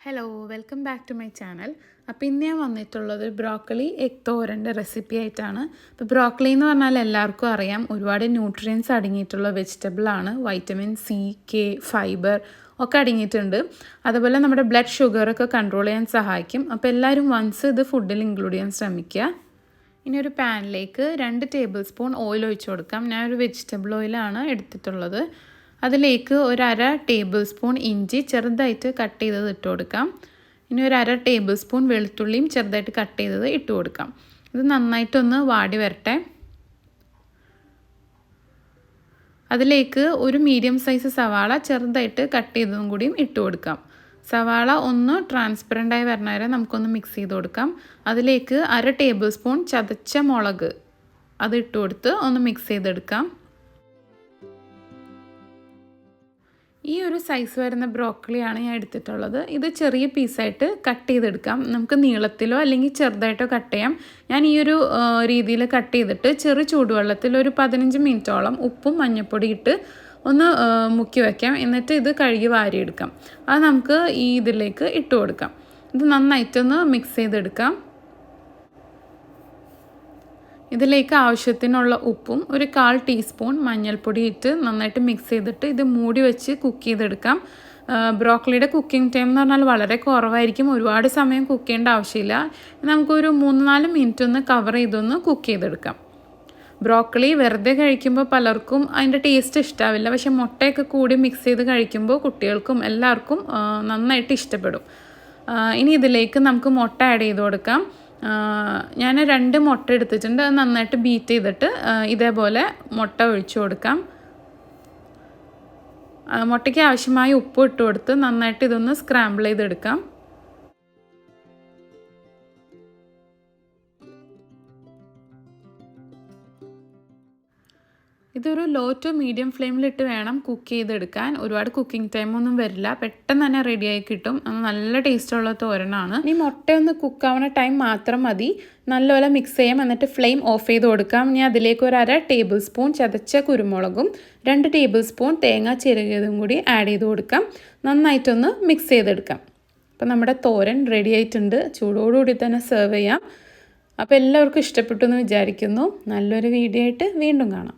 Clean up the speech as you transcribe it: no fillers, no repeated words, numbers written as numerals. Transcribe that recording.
Hello welcome back to my channel. അപ്പോൾ ഇന്ന് ഞാൻ വന്നിട്ടുള്ളത് ബ്രോക്കലി എഗ് തോരൻ്റെ റെസിപ്പി ആയിട്ടാണ്. അപ്പോൾ ബ്രോക്കലി എന്ന് പറഞ്ഞാൽ എല്ലാവർക്കും അറിയാം, ഒരുപാട് ന്യൂട്രിയൻസ് അടങ്ങിയിട്ടുള്ള വെജിറ്റബിളാണ്. വൈറ്റമിൻ സി, കെ, ഫൈബർ ഒക്കെ അടങ്ങിയിട്ടുണ്ട്. അതുപോലെ നമ്മുടെ ബ്ലഡ് ഷുഗറൊക്കെ കൺട്രോൾ ചെയ്യാൻ സഹായിക്കും. അപ്പോൾ എല്ലാവരും വൺസ് ഇത് ഫുഡിൽ ഇൻക്ലൂഡ് ചെയ്യാൻ ശ്രമിക്കുക. ഇനി ഒരു പാനിലേക്ക് 2 ടേബിൾ സ്പൂൺ ഓയിൽ ഒഴിച്ച് കൊടുക്കാം. ഞാനൊരു വെജിറ്റബിൾ ഓയിലാണ് എടുത്തിട്ടുള്ളത്. അതിലേക്ക് 1/2 ടേബിൾ സ്പൂൺ ഇഞ്ചി ചെറുതായിട്ട് കട്ട് ചെയ്തത് ഇട്ട് കൊടുക്കാം. ഇനി 1/2 ടേബിൾ സ്പൂൺ വെളുത്തുള്ളിയും ചെറുതായിട്ട് കട്ട് ചെയ്തത് ഇട്ട് കൊടുക്കാം. ഇത് നന്നായിട്ടൊന്ന് വാടി വരട്ടെ. അതിലേക്ക് ഒരു മീഡിയം സൈസ് സവാള ചെറുതായിട്ട് കട്ട് ചെയ്തതും കൂടിയും ഇട്ട് കൊടുക്കാം. സവാള ഒന്ന് ട്രാൻസ്പെറൻ്റായി വരണ വരെ നമുക്കൊന്ന് മിക്സ് ചെയ്ത് കൊടുക്കാം. അതിലേക്ക് 1/2 ടേബിൾ സ്പൂൺ ചതച്ച മുളക് അത് ഇട്ട് കൊടുത്ത് ഒന്ന് മിക്സ് ചെയ്തെടുക്കാം. ഈ ഒരു സൈസ് വരുന്ന ബ്രോക്കലിയാണ് ഞാൻ എടുത്തിട്ടുള്ളത്. ഇത് ചെറിയ പീസായിട്ട് കട്ട് ചെയ്തെടുക്കാം. നമുക്ക് നീളത്തിലോ അല്ലെങ്കിൽ ചെറുതായിട്ടോ കട്ട് ചെയ്യാം. ഞാൻ ഈ ഒരു രീതിയിൽ കട്ട് ചെയ്തിട്ട് ചെറു ചൂടുവെള്ളത്തിൽ ഒരു 15 മിനിറ്റോളം ഉപ്പും മഞ്ഞൾപ്പൊടി ഇട്ട് ഒന്ന് മുക്കി വയ്ക്കാം. എന്നിട്ട് ഇത് കഴുകി വാരിയെടുക്കാം. അത് നമുക്ക് ഈ ഇതിലേക്ക് ഇട്ട് കൊടുക്കാം. ഇത് നന്നായിട്ടൊന്ന് മിക്സ് ചെയ്തെടുക്കാം. ഇതിലേക്ക് ആവശ്യത്തിനുള്ള ഉപ്പും ഒരു 1/4 ടീസ്പൂൺ മഞ്ഞൾപ്പൊടി ഇട്ട് നന്നായിട്ട് മിക്സ് ചെയ്തിട്ട് ഇത് മൂടി വെച്ച് കുക്ക് ചെയ്തെടുക്കാം. ബ്രോക്കലിയുടെ കുക്കിംഗ് ടൈം എന്ന് പറഞ്ഞാൽ വളരെ കുറവായിരിക്കും. ഒരുപാട് സമയം കുക്ക് ചെയ്യേണ്ട ആവശ്യമില്ല. നമുക്കൊരു 3-4 മിനിറ്റ് ഒന്ന് കവർ ചെയ്തൊന്ന് കുക്ക് ചെയ്തെടുക്കാം. ബ്രോക്കലി വെറുതെ കഴിക്കുമ്പോൾ പലർക്കും അതിൻ്റെ ടേസ്റ്റ് ഇഷ്ടാവില്ല. പക്ഷേ മുട്ടയൊക്കെ കൂടി മിക്സ് ചെയ്ത് കഴിക്കുമ്പോൾ കുട്ടികൾക്കും എല്ലാവർക്കും നന്നായിട്ട് ഇഷ്ടപ്പെടും. ഇനി ഇതിലേക്ക് നമുക്ക് മുട്ട ആഡ് ചെയ്ത് കൊടുക്കാം. ഞാൻ 2 മുട്ട എടുത്തിട്ടുണ്ട്. അത് നന്നായിട്ട് ബീറ്റ് ചെയ്തിട്ട് ഇതേപോലെ മുട്ട ഒഴിച്ചു കൊടുക്കാം. മുട്ടയ്ക്ക് ആവശ്യമായ ഉപ്പ് ഇട്ട് കൊടുത്ത് നന്നായിട്ട് ഇതൊന്ന് സ്ക്രാമ്പിൾ ചെയ്തെടുക്കാം. ഇതൊരു ലോ ടു മീഡിയം ഫ്ലെയിമിലിട്ട് വേണം കുക്ക് ചെയ്തെടുക്കാൻ. ഒരുപാട് കുക്കിംഗ് ടൈമൊന്നും വരില്ല. പെട്ടെന്ന് തന്നെ റെഡിയായി കിട്ടും. നല്ല ടേസ്റ്റുള്ള തോരനാണ്. ഈ മുട്ടയൊന്ന് കുക്കാവുന്ന ടൈം മാത്രം മതി. നല്ലപോലെ മിക്സ് ചെയ്യാം. എന്നിട്ട് ഫ്ലെയിം ഓഫ് ചെയ്ത് കൊടുക്കാം. ഇനി അതിലേക്ക് 1/2 ടേബിൾ സ്പൂൺ ചതച്ച കുരുമുളകും 2 ടേബിൾ സ്പൂൺ തേങ്ങ ചിരകിയതും കൂടി ആഡ് ചെയ്ത് കൊടുക്കാം. നന്നായിട്ടൊന്ന് മിക്സ് ചെയ്തെടുക്കാം. അപ്പോൾ നമ്മുടെ തോരൻ റെഡി ആയിട്ടുണ്ട്. ചൂടോടുകൂടി തന്നെ സെർവ് ചെയ്യാം. അപ്പോൾ എല്ലാവർക്കും ഇഷ്ടപ്പെട്ടു എന്ന് വിചാരിക്കുന്നു. നല്ലൊരു വീഡിയോ ആയിട്ട് വീണ്ടും കാണാം.